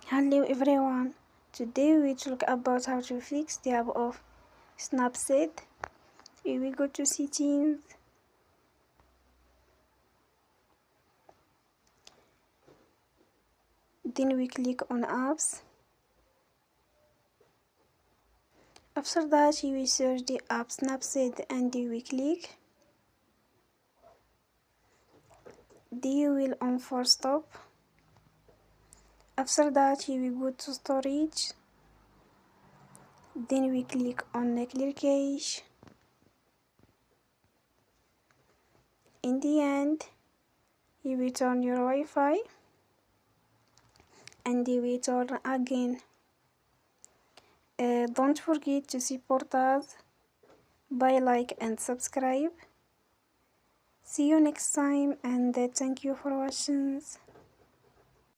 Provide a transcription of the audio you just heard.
Hello everyone, today we talk about how to fix the app of Snapseed. Here we go to settings, then we click on apps. After that we search the app Snapseed and we click. Then you will on for stop. After that we go to storage, then we click on the clear cache. In the end you will turn your Wi-Fi and you will turn again. Don't forget to support us by like and subscribe. See you next time and thank you for watching.